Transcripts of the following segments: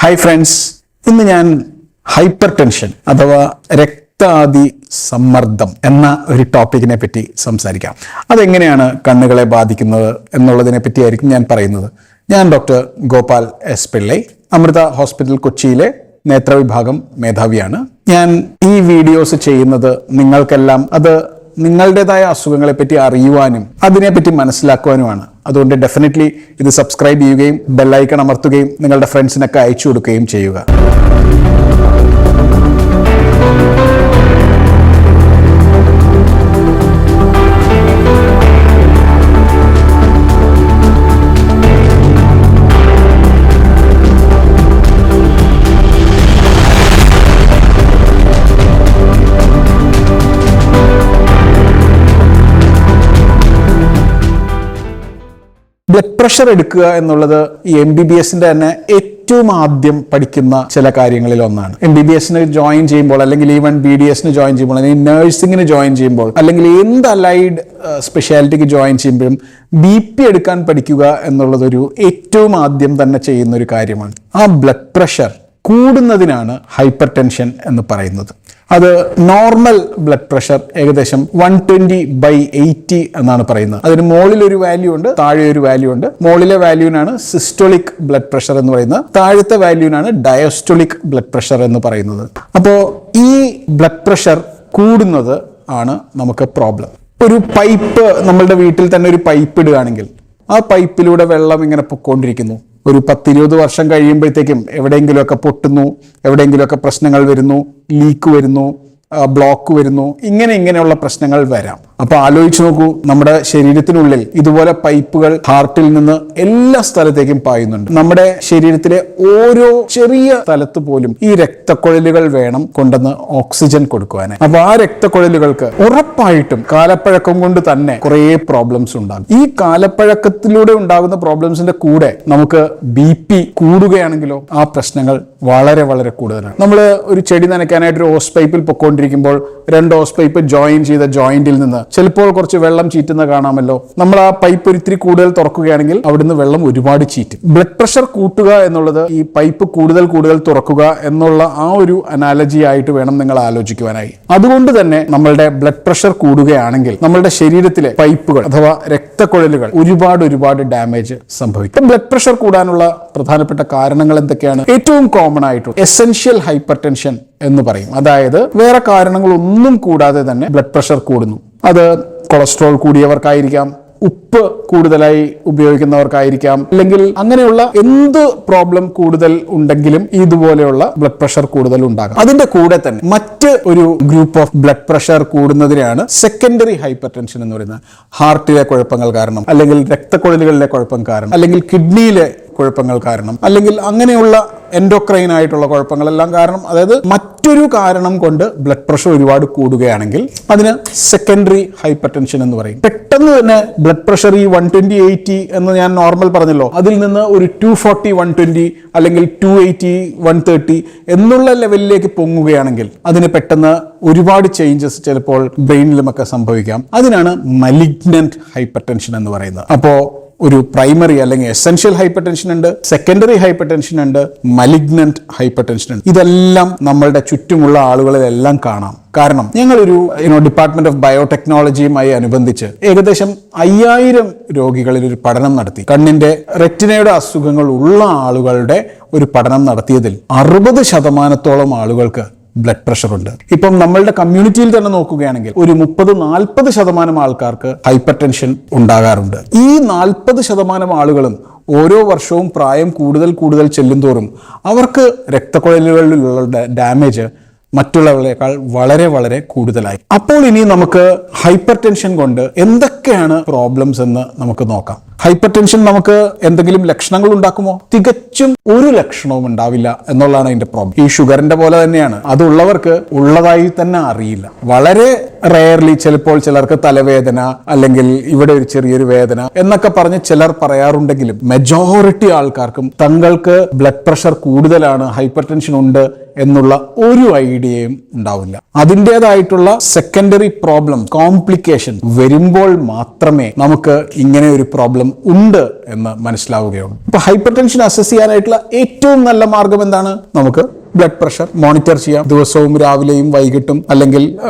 Hi friends, ഇന്ന് ഞാൻ hyper tension അഥവാ രക്താതി സമ്മർദ്ദം എന്ന ഒരു ടോപ്പിക്കിനെ പറ്റി സംസാരിക്കാം. അതെങ്ങനെയാണ് കണ്ണുകളെ ബാധിക്കുന്നത് എന്നുള്ളതിനെ പറ്റിയായിരിക്കും ഞാൻ പറയുന്നത്. ഞാൻ doctor Gopal S Pillai, Amrita hospital കൊച്ചിയിലെ നേത്രവിഭാഗം മേധാവിയാണ്. ഞാൻ ഈ വീഡിയോസ് ചെയ്യുന്നത് നിങ്ങൾക്കെല്ലാം അത് നിങ്ങളുടേതായ അസുഖങ്ങളെ പറ്റി അറിയുവാനും അതിനെപ്പറ്റി മനസ്സിലാക്കുവാനുമാണ്. അതുകൊണ്ട് ഡെഫിനറ്റ്ലി ഇത് സബ്സ്ക്രൈബ് ചെയ്യുകയും ബെല്ലൈക്കൺ അമർത്തുകയും നിങ്ങളുടെ ഫ്രണ്ട്സിനൊക്കെ അയച്ചു കൊടുക്കുകയും ചെയ്യുക. ബ്ലഡ് പ്രഷർ എടുക്കുക എന്നുള്ളത് ഈ MBBSന്റെ തന്നെ ഏറ്റവും ആദ്യം പഠിക്കുന്ന ചില കാര്യങ്ങളിൽ ഒന്നാണ്. MBBSന് ജോയിൻ ചെയ്യുമ്പോൾ, അല്ലെങ്കിൽ ഈവൻ BDSന് ജോയിൻ ചെയ്യുമ്പോൾ, അല്ലെങ്കിൽ നഴ്സിംഗിന് ജോയിൻ ചെയ്യുമ്പോൾ, അല്ലെങ്കിൽ എന്ത് അലൈഡ് സ്പെഷ്യാലിറ്റിക്ക് ജോയിൻ ചെയ്യുമ്പോഴും BP എടുക്കാൻ പഠിക്കുക എന്നുള്ളതൊരു ഏറ്റവും ആദ്യം തന്നെ ചെയ്യുന്ന ഒരു കാര്യമാണ്. ആ ബ്ലഡ് പ്രഷർ കൂടുന്നതിനാണ് ഹൈപ്പർ ടെൻഷൻ എന്ന് പറയുന്നത്. അത് നോർമൽ ബ്ലഡ് പ്രഷർ ഏകദേശം 120/80 എന്നാണ് പറയുന്നത്. അതിന് മുകളിൽ ഒരു വാല്യൂ ഉണ്ട്, താഴെ ഒരു വാല്യൂ ഉണ്ട്. മുകളിലെ വാല്യൂവിനാണ് സിസ്റ്റോളിക് ബ്ലഡ് പ്രഷർ എന്ന് പറയുന്നത്, താഴത്തെ വാല്യൂവിനാണ് ഡയസ്റ്റോളിക് ബ്ലഡ് പ്രഷർ എന്ന് പറയുന്നത്. അപ്പോൾ ഈ ബ്ലഡ് പ്രഷർ കൂടുന്നത് ആണ് നമുക്ക് പ്രോബ്ലം. ഒരു പൈപ്പ്, നമ്മളുടെ വീട്ടിൽ തന്നെ ഒരു പൈപ്പ് ഇടുകയാണെങ്കിൽ ആ പൈപ്പിലൂടെ വെള്ളം ഇങ്ങനെ പൊക്കോണ്ടിരിക്കുന്നു. ഒരു 10-20 വർഷം കഴിയുമ്പോഴത്തേക്കും എവിടെയെങ്കിലുമൊക്കെ പൊട്ടുന്നു, എവിടെയെങ്കിലുമൊക്കെ പ്രശ്നങ്ങൾ വരുന്നു, ലീക്ക് വരുന്നു, ബ്ലോക്ക് വരുന്നു, ഇങ്ങനെയുള്ള പ്രശ്നങ്ങൾ വരാം. അപ്പൊ ആലോചിച്ച് നോക്കൂ, നമ്മുടെ ശരീരത്തിനുള്ളിൽ ഇതുപോലെ പൈപ്പുകൾ ഹാർട്ടിൽ നിന്ന് എല്ലാ സ്ഥലത്തേക്കും പായുന്നുണ്ട്. നമ്മുടെ ശരീരത്തിലെ ഓരോ ചെറിയ സ്ഥലത്ത് പോലും ഈ രക്തക്കുഴലുകൾ വേണം കൊണ്ടുവന്ന് ഓക്സിജൻ കൊടുക്കുവാൻ. അപ്പൊ ആ രക്തക്കുഴലുകൾക്ക് ഉറപ്പായിട്ടും കാലപ്പഴക്കം കൊണ്ട് തന്നെ കുറേ പ്രോബ്ലംസ് ഉണ്ടാകും. ഈ കാലപ്പഴക്കത്തിലൂടെ ഉണ്ടാകുന്ന പ്രോബ്ലംസിന്റെ കൂടെ നമുക്ക് BP കൂടുകയാണെങ്കിലോ ആ പ്രശ്നങ്ങൾ വളരെ വളരെ കൂടുതലാണ്. നമ്മൾ ഒരു ചെടി നനയ്ക്കാനായിട്ട് ഒരു ഓസ് പൈപ്പിൽ പൊക്കോണ്ടിരിക്കുമ്പോൾ 2 ഓസ് പൈപ്പ് ജോയിൻ ചെയ്ത ജോയിന്റിൽ നിന്ന് ചിലപ്പോൾ കുറച്ച് വെള്ളം ചീറ്റുന്ന കാണാമല്ലോ. നമ്മൾ ആ പൈപ്പ് ഒരിത്തിരി കൂടുതൽ തുറക്കുകയാണെങ്കിൽ അവിടുന്ന് വെള്ളം ഒരുപാട് ചീറ്റും. ബ്ലഡ് പ്രഷർ കൂട്ടുക എന്നുള്ളത് ഈ പൈപ്പ് കൂടുതൽ തുറക്കുക എന്നുള്ള ആ ഒരു അനാലജി ആയിട്ട് വേണം നിങ്ങൾ ആലോചിക്കുവാനായി. അതുകൊണ്ട് തന്നെ നമ്മളുടെ ബ്ലഡ് പ്രഷർ കൂടുകയാണെങ്കിൽ നമ്മളുടെ ശരീരത്തിലെ പൈപ്പുകൾ അഥവാ രക്തക്കുഴലുകൾ ഒരുപാട് ഡാമേജ് സംഭവിക്കും. ബ്ലഡ് പ്രഷർ കൂടാനുള്ള പ്രധാനപ്പെട്ട കാരണങ്ങൾ എന്തൊക്കെയാണ്? ഏറ്റവും കോമൺ ആയിട്ടുള്ള എസെൻഷ്യൽ ഹൈപ്പർ ടെൻഷൻ എന്ന് പറയും. അതായത് വേറെ കാരണങ്ങളൊന്നും കൂടാതെ തന്നെ ബ്ലഡ് പ്രഷർ കൂടുന്നു. അത് കൊളസ്ട്രോൾ കൂടിയവർക്കായിരിക്കാം, ഉപ്പ് കൂടുതലായി ഉപയോഗിക്കുന്നവർക്കായിരിക്കാം, അല്ലെങ്കിൽ അങ്ങനെയുള്ള എന്ത് പ്രോബ്ലം കൂടുതൽ ഉണ്ടെങ്കിലും ഇതുപോലെയുള്ള ബ്ലഡ് പ്രഷർ കൂടുതൽ ഉണ്ടാകാം. അതിന്റെ കൂടെ തന്നെ മറ്റ് ഒരു ഗ്രൂപ്പ് ഓഫ് ബ്ലഡ് പ്രഷർ കൂടുന്നതിനാണ് സെക്കൻഡറി ഹൈപ്പർ ടെൻഷൻ എന്ന് പറയുന്നത്. ഹാർട്ടിലെ കുഴപ്പങ്ങൾ കാരണം, അല്ലെങ്കിൽ രക്തക്കുഴലുകളിലെ കുഴപ്പം കാരണം, അല്ലെങ്കിൽ കിഡ്നിയിലെ കുഴപ്പങ്ങൾ കാരണം, അല്ലെങ്കിൽ അങ്ങനെയുള്ള എൻഡോക്രൈൻ ആയിട്ടുള്ള കുഴപ്പങ്ങളെല്ലാം കാരണം, അതായത് മറ്റൊരു കാരണം കൊണ്ട് ബ്ലഡ് പ്രഷർ ഒരുപാട് കൂടുകയാണെങ്കിൽ അതിന് സെക്കൻഡറി ഹൈപ്പർ ടെൻഷൻ എന്ന് പറയും. പെട്ടെന്ന് തന്നെ ബ്ലഡ് പ്രഷർ ഈ 120/80 എന്ന് ഞാൻ നോർമൽ പറഞ്ഞല്ലോ, അതിൽ നിന്ന് ഒരു 240/120 അല്ലെങ്കിൽ 280/130 എന്നുള്ള ലെവലിലേക്ക് പൊങ്ങുകയാണെങ്കിൽ അതിന് പെട്ടെന്ന് ഒരുപാട് ചേഞ്ചസ് ചിലപ്പോൾ ബ്രെയിനിലുമൊക്കെ സംഭവിക്കാം. അതിനാണ് മലിഗ്നന്റ് ഹൈപ്പർ ടെൻഷൻ എന്ന് പറയുന്നത്. അപ്പോ ഒരു പ്രൈമറി അല്ലെങ്കിൽ എസെൻഷ്യൽ ഹൈപ്പർ ടെൻഷൻ ഉണ്ട്, സെക്കൻഡറി ഹൈപ്പർ ടെൻഷൻ ഉണ്ട്, മലിഗ്നന്റ് ഹൈപ്പർ ടെൻഷൻ ഉണ്ട്. ഇതെല്ലാം നമ്മളുടെ ചുറ്റുമുള്ള ആളുകളിലെല്ലാം കാണാം. കാരണം ഞങ്ങളൊരു ഡിപ്പാർട്ട്മെന്റ് ഓഫ് ബയോടെക്നോളജിയുമായി അനുബന്ധിച്ച് ഏകദേശം 5000 രോഗികളിൽ ഒരു പഠനം നടത്തി. കണ്ണിന്റെ റെറ്റിനയുടെ അസുഖങ്ങൾ ഉള്ള ആളുകളുടെ ഒരു പഠനം നടത്തിയതിൽ 60% ആളുകൾക്ക് ബ്ലഡ് പ്രഷർ ഉണ്ട്. ഇപ്പം നമ്മളുടെ കമ്മ്യൂണിറ്റിയിൽ തന്നെ നോക്കുകയാണെങ്കിൽ ഒരു 30-40% ആൾക്കാർക്ക് ഹൈപ്പർ ടെൻഷൻ ഉണ്ടാകാറുണ്ട്. ഈ 40% ആളുകളും ഓരോ വർഷവും പ്രായം കൂടുതൽ ചെല്ലുന്തോറും അവർക്ക് രക്തക്കുഴലുകളിലുള്ള ഡാമേജ് മറ്റുള്ളവരെക്കാൾ വളരെ കൂടുതലായി. അപ്പോൾ ഇനി നമുക്ക് ഹൈപ്പർ ടെൻഷൻ കൊണ്ട് എന്തൊക്കെയാണ് പ്രോബ്ലംസ് എന്ന് നമുക്ക് നോക്കാം. ഹൈപ്പർ ടെൻഷൻ നമുക്ക് എന്തെങ്കിലും ലക്ഷണങ്ങൾ ഉണ്ടാക്കുമോ? തികച്ചും ഒരു ലക്ഷണവും ഉണ്ടാവില്ല എന്നുള്ളതാണ് അതിന്റെ പ്രോബ്ലം. ഈ ഷുഗറിന്റെ പോലെ തന്നെയാണ്, അതുള്ളവർക്ക് ഉള്ളതായി തന്നെ അറിയില്ല. വളരെ റെയർലി ചിലപ്പോൾ ചിലർക്ക് തലവേദന, അല്ലെങ്കിൽ ഇവിടെ ഒരു ചെറിയൊരു വേദന എന്നൊക്കെ പറഞ്ഞ് ചിലർ പറയാറുണ്ടെങ്കിലും മെജോറിറ്റി ആൾക്കാർക്കും തങ്ങൾക്ക് ബ്ലഡ് പ്രഷർ കൂടുതലാണ്, ഹൈപ്പർ ടെൻഷൻ ഉണ്ട് എന്നുള്ള ഒരു ഐഡിയയും ഉണ്ടാവില്ല. അതിൻ്റെതായിട്ടുള്ള സെക്കൻഡറി പ്രോബ്ലം, കോംപ്ലിക്കേഷൻ വരുമ്പോൾ മാത്രമേ നമുക്ക് ഇങ്ങനെ ഒരു പ്രോബ്ലം എത്രത്തോളം ഉണ്ട് എന്ന് മനസ്സിലാവുകയുള്ളൂ. ഇപ്പൊ ഹൈപ്പർ ടെൻഷൻ അസസ് ചെയ്യാനായിട്ടുള്ള ഏറ്റവും നല്ല മാർഗം എന്താണ്? നമുക്ക് ബ്ലഡ് പ്രഷർ മോണിറ്റർ ചെയ്യാം. ദിവസവും രാവിലെയും വൈകിട്ടും, അല്ലെങ്കിൽ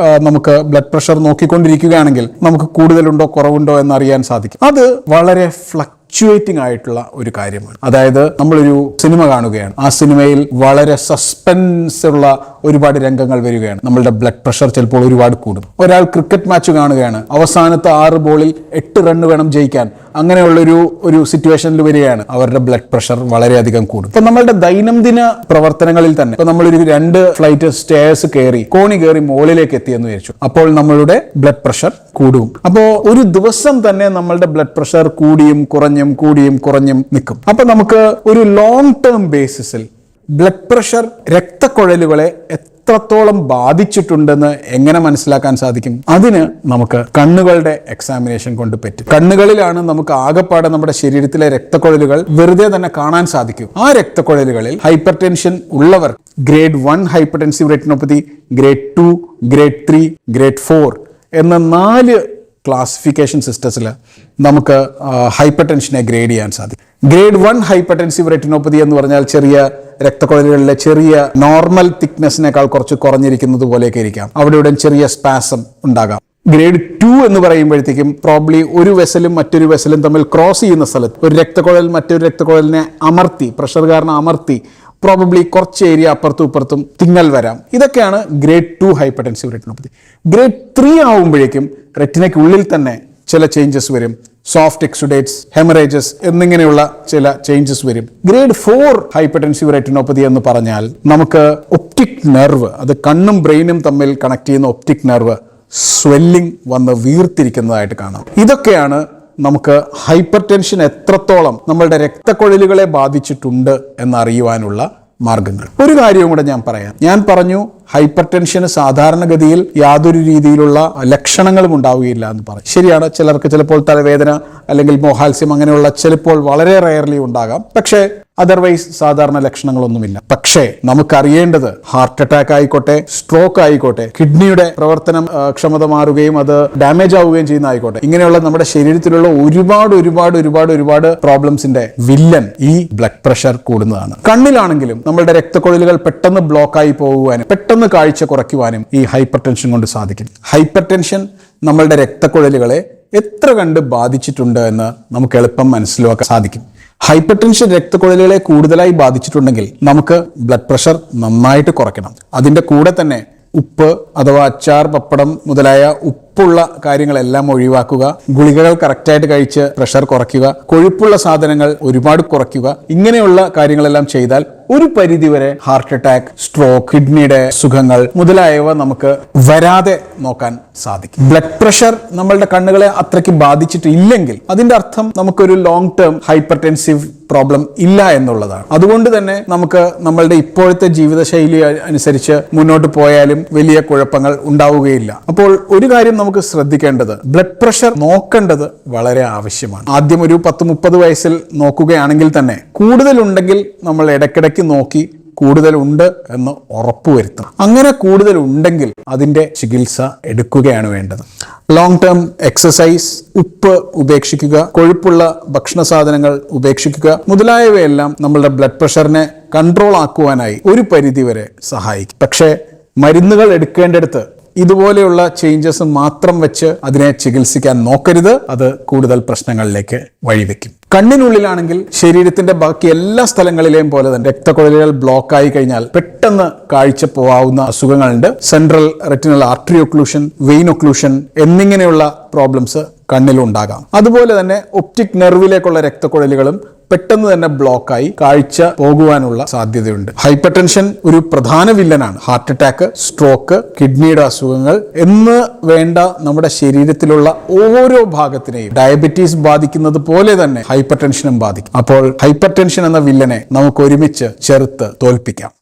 നമുക്ക് ബ്ലഡ് പ്രഷർ നോക്കിക്കൊണ്ടിരിക്കുകയാണെങ്കിൽ നമുക്ക് കൂടുതലുണ്ടോ കുറവുണ്ടോ എന്നറിയാൻ സാധിക്കും. അത് വളരെ ഫ്ലക്ച്വേറ്റിംഗ് ആയിട്ടുള്ള ഒരു കാര്യമാണ്. അതായത് നമ്മളൊരു സിനിമ കാണുകയാണ്, ആ സിനിമയിൽ വളരെ സസ്പെൻസ് ഉള്ള ഒരുപാട് രംഗങ്ങൾ വരികയാണ്, നമ്മളുടെ ബ്ലഡ് പ്രഷർ ചിലപ്പോൾ ഒരുപാട് കൂടും. ഒരാൾ ക്രിക്കറ്റ് മാച്ച് കാണുകയാണ്, അവസാനത്തെ 6 ബോളിൽ 8 റൺ വേണം ജയിക്കാൻ, അങ്ങനെയുള്ളൊരു സിറ്റുവേഷനിൽ വരികയാണ്, അവരുടെ ബ്ലഡ് പ്രഷർ വളരെയധികം കൂടും. ഇപ്പൊ നമ്മളുടെ ദൈനംദിന പ്രവർത്തനങ്ങളിൽ തന്നെ ഇപ്പൊ നമ്മളൊരു 2 ഫ്ലൈറ്റ് സ്റ്റേഴ്സ് കയറി കോണി കയറി മുകളിലേക്ക് എത്തിയെന്ന് വിചാരിച്ചു, അപ്പോൾ നമ്മളുടെ ബ്ലഡ് പ്രഷർ കൂടും. അപ്പോൾ ഒരു ദിവസം തന്നെ നമ്മളുടെ ബ്ലഡ് പ്രഷർ കൂടിയും കുറഞ്ഞും നിൽക്കും. അപ്പൊ നമുക്ക് ഒരു ലോങ് ടേം ബേസിസിൽ ബ്ലഡ് പ്രഷർ രക്തക്കുഴലുകളെ എത്രത്തോളം ബാധിച്ചിട്ടുണ്ടെന്ന് എങ്ങനെ മനസ്സിലാക്കാൻ സാധിക്കും? അതിന് നമുക്ക് കണ്ണുകളുടെ എക്സാമിനേഷൻ കൊണ്ട് പറ്റും. കണ്ണുകളിലാണ് നമുക്ക് ആകെപ്പാടെ നമ്മുടെ ശരീരത്തിലെ രക്തക്കുഴലുകൾ വെറുതെ തന്നെ കാണാൻ സാധിക്കും. ആ രക്തക്കുഴലുകളിൽ ഹൈപ്പർ ടെൻഷൻ ഉള്ളവർ grade 1 hypertensive retinopathy, grade 2, grade 3, grade 4 എന്ന 4 ക്ലാസിഫിക്കേഷൻ സിസ്റ്റത്തിൽ നമുക്ക് ഹൈപ്പർ ടെൻഷനെ ഗ്രേഡ് ചെയ്യാൻ സാധിക്കും. ഗ്രേഡ് 1 ഹൈപ്പർടെൻസീവ് റെറ്റിനോപ്പതി എന്ന് പറഞ്ഞാൽ ചെറിയ രക്തക്കുഴലുകളിലെ ചെറിയ നോർമൽ തിക്നെസ്സിനേക്കാൾ കുറച്ച് കുറഞ്ഞിരിക്കുന്നത് പോലെയൊക്കെ ഇരിക്കാം, അവിടെ ചെറിയ സ്പാസം ഉണ്ടാകാം. ഗ്രേഡ് 2 എന്ന് പറയുമ്പോഴത്തേക്കും പ്രോബ്ലി ഒരു വെസലും മറ്റൊരു വെസലും തമ്മിൽ ക്രോസ് ചെയ്യുന്ന സ്ഥലത്ത് ഒരു രക്തക്കുഴൽ മറ്റൊരു രക്തക്കുഴലിനെ അമർത്തി, പ്രഷർ കാരണം അമർത്തി, പ്രോബബ്ലി കുറച്ച് ഏരിയ അപ്പുറത്തും ഇപ്പുറത്തും തിങ്ങൽ വരാം. ഇതൊക്കെയാണ് ഗ്രേഡ് 2 ഹൈപ്പർടെൻസീവ് റെറ്റിനോപ്പതി. ഗ്രേഡ് 3 ആവുമ്പോഴേക്കും റെറ്റിനയ്ക്കുള്ളിൽ തന്നെ ചില ചേഞ്ചസ് വരും, സോഫ്റ്റ് എക്സുഡേറ്റ്സ്, ഹെമറേജസ് എന്നിങ്ങനെയുള്ള ചില ചേഞ്ചസ് വരും. ഗ്രേഡ് 4 ഹൈപ്പർടെൻസീവ് റെറ്റിനോപ്പതി എന്ന് പറഞ്ഞാൽ നമുക്ക് ഒപ്റ്റിക് നെർവ്, അത് കണ്ണും ബ്രെയിനും തമ്മിൽ കണക്ട് ചെയ്യുന്ന ഒപ്റ്റിക് നെർവ് സ്വെല്ലിംഗ് വന്ന് വീർത്തിരിക്കുന്നതായിട്ട് കാണാം. ഇതൊക്കെയാണ് നമുക്ക് ഹൈപ്പർ ടെൻഷൻ എത്രത്തോളം നമ്മളുടെ രക്തക്കുഴലുകളെ ബാധിച്ചിട്ടുണ്ട് എന്നറിയുവാനുള്ള മാർഗങ്ങൾ. ഒരു കാര്യവും കൂടെ ഞാൻ പറഞ്ഞു, ഹൈപ്പർ ടെൻഷന് സാധാരണഗതിയിൽ യാതൊരു രീതിയിലുള്ള ലക്ഷണങ്ങളും ഉണ്ടാവുകയില്ല എന്ന് പറയും. ശരിയാണ്, ചിലർക്ക് ചിലപ്പോൾ തലവേദന അല്ലെങ്കിൽ മോഹാത്സ്യം അങ്ങനെയുള്ള ചിലപ്പോൾ വളരെ റയർലി ഉണ്ടാകാം, പക്ഷേ അതർവൈസ് സാധാരണ ലക്ഷണങ്ങളൊന്നുമില്ല. പക്ഷേ നമുക്കറിയേണ്ടത് ഹാർട്ട് അറ്റാക്ക് ആയിക്കോട്ടെ, സ്ട്രോക്ക് ആയിക്കോട്ടെ, കിഡ്നിയുടെ പ്രവർത്തനം ക്ഷമത മാറുകയും അത് ഡാമേജ് ആവുകയും ചെയ്യുന്ന ആയിക്കോട്ടെ, ഇങ്ങനെയുള്ള നമ്മുടെ ശരീരത്തിലുള്ള ഒരുപാട് പ്രോബ്ലംസിന്റെ വില്ലൻ ഈ ബ്ലഡ് പ്രഷർ കൂടുന്നതാണ്. കണ്ണിലാണെങ്കിലും നമ്മളുടെ രക്തക്കുഴലുകൾ പെട്ടെന്ന് ബ്ലോക്ക് ആയി പോകുവാനും പെട്ടെന്ന് കാഴ്ച കുറയ്ക്കുവാനും ഈ ഹൈപ്പർ ടെൻഷൻ കൊണ്ട് സാധിക്കും. ഹൈപ്പർ ടെൻഷൻ നമ്മളുടെ രക്തക്കുഴലുകളെ എത്ര കണ്ട് ബാധിച്ചിട്ടുണ്ട് എന്ന് നമുക്ക് എളുപ്പം മനസ്സിലാക്കാൻ സാധിക്കും. ഹൈപ്പർ ടെൻഷൻ രക്തക്കുഴലുകളെ കൂടുതലായി ബാധിച്ചിട്ടുണ്ടെങ്കിൽ നമുക്ക് ബ്ലഡ് പ്രഷർ നന്നായിട്ട് കുറയ്ക്കണം. അതിൻ്റെ കൂടെ തന്നെ ഉപ്പ് അഥവാ അച്ചാർ, പപ്പടം മുതലായ ഉപ്പുള്ള കാര്യങ്ങളെല്ലാം ഒഴിവാക്കുക, ഗുളികകൾ കറക്റ്റായിട്ട് കഴിച്ച് പ്രഷർ കുറയ്ക്കുക, കൊഴുപ്പുള്ള സാധനങ്ങൾ ഒരുപാട് കുറയ്ക്കുക. ഇങ്ങനെയുള്ള കാര്യങ്ങളെല്ലാം ചെയ്താൽ ഒരു പരിധിവരെ ഹാർട്ട് അറ്റാക്ക്, സ്ട്രോക്ക്, കിഡ്നിയുടെ സുഖങ്ങൾ മുതലായവ നമുക്ക് വരാതെ നോക്കാൻ സാധിക്കും. ബ്ലഡ് പ്രഷർ നമ്മളുടെ കണ്ണുകളെ അത്രയ്ക്ക് ബാധിച്ചിട്ടില്ലെങ്കിൽ അതിന്റെ അർത്ഥം നമുക്കൊരു ലോങ് ടേം ഹൈപ്പർ ടെൻസീവ് പ്രോബ്ലം ഇല്ല എന്നുള്ളതാണ്. അതുകൊണ്ട് തന്നെ നമുക്ക് നമ്മളുടെ ഇപ്പോഴത്തെ ജീവിതശൈലി അനുസരിച്ച് മുന്നോട്ട് പോയാലും വലിയ കുഴപ്പങ്ങൾ ഉണ്ടാവുകയില്ല. അപ്പോൾ ഒരു കാര്യം നമുക്ക് ശ്രദ്ധിക്കേണ്ടത്, ബ്ലഡ് പ്രഷർ നോക്കേണ്ടത് വളരെ ആവശ്യമാണ്. ആദ്യം ഒരു 10-30 വയസ്സിൽ നോക്കുകയാണെങ്കിൽ തന്നെ കൂടുതലുണ്ടെങ്കിൽ നമ്മൾ ഇടയ്ക്കിടയ്ക്ക് നോക്കി കൂടുതലുണ്ട് എന്ന് ഉറപ്പുവരുത്തണം. അങ്ങനെ കൂടുതലുണ്ടെങ്കിൽ അതിൻ്റെ ചികിത്സ എടുക്കുകയാണ് വേണ്ടത്. ലോങ് ടേം എക്സസൈസ്, ഉപ്പ് ഉപേക്ഷിക്കുക, കൊഴുപ്പുള്ള ഭക്ഷണ സാധനങ്ങൾ ഉപേക്ഷിക്കുക മുതലായവയെല്ലാം നമ്മളുടെ ബ്ലഡ് പ്രഷറിനെ കൺട്രോൾ ആക്കുവാനായി ഒരു പരിധിവരെ സഹായിക്കും. പക്ഷേ മരുന്നുകൾ എടുക്കേണ്ടടുത്ത് ഇതുപോലെയുള്ള ചേഞ്ചസ് മാത്രം വെച്ച് അതിനെ ചികിത്സിക്കാൻ നോക്കരുത്. അത് കൂടുതൽ പ്രശ്നങ്ങളിലേക്ക് വഴിവെക്കും. കണ്ണിനുള്ളിലാണെങ്കിൽ ശരീരത്തിന്റെ ബാക്കി എല്ലാ സ്ഥലങ്ങളിലെയും പോലെ തന്നെ രക്തക്കുഴലുകൾ ബ്ലോക്ക് ആയി കഴിഞ്ഞാൽ പെട്ടെന്ന് കാഴ്ച പോവാവുന്ന അസുഖങ്ങളുണ്ട്. Central retinal artery occlusion, vein occlusion എന്നിങ്ങനെയുള്ള പ്രോബ്ലംസ് കണ്ണിലുണ്ടാകാം. അതുപോലെ തന്നെ ഒപ്റ്റിക് നെർവിലേക്കുള്ള രക്തക്കുഴലുകളും പെട്ടെന്ന് തന്നെ ബ്ലോക്കായി കാഴ്ച പോകുവാനുള്ള സാധ്യതയുണ്ട്. ഹൈപ്പർ ടെൻഷൻ ഒരു പ്രധാന വില്ലനാണ്. ഹാർട്ട് അറ്റാക്ക്, സ്ട്രോക്ക്, കിഡ്നിയുടെ അസുഖങ്ങൾ എന്ന് വേണ്ട നമ്മുടെ ശരീരത്തിലുള്ള ഓരോ ഭാഗത്തിനെയും ഡയബറ്റീസ് ബാധിക്കുന്നത് പോലെ തന്നെ ഹൈപ്പർ ടെൻഷനും ബാധിക്കും. അപ്പോൾ ഹൈപ്പർ ടെൻഷൻ എന്ന വില്ലനെ നമുക്ക് ഒരുമിച്ച് ചെറുത്ത് തോൽപ്പിക്കാം.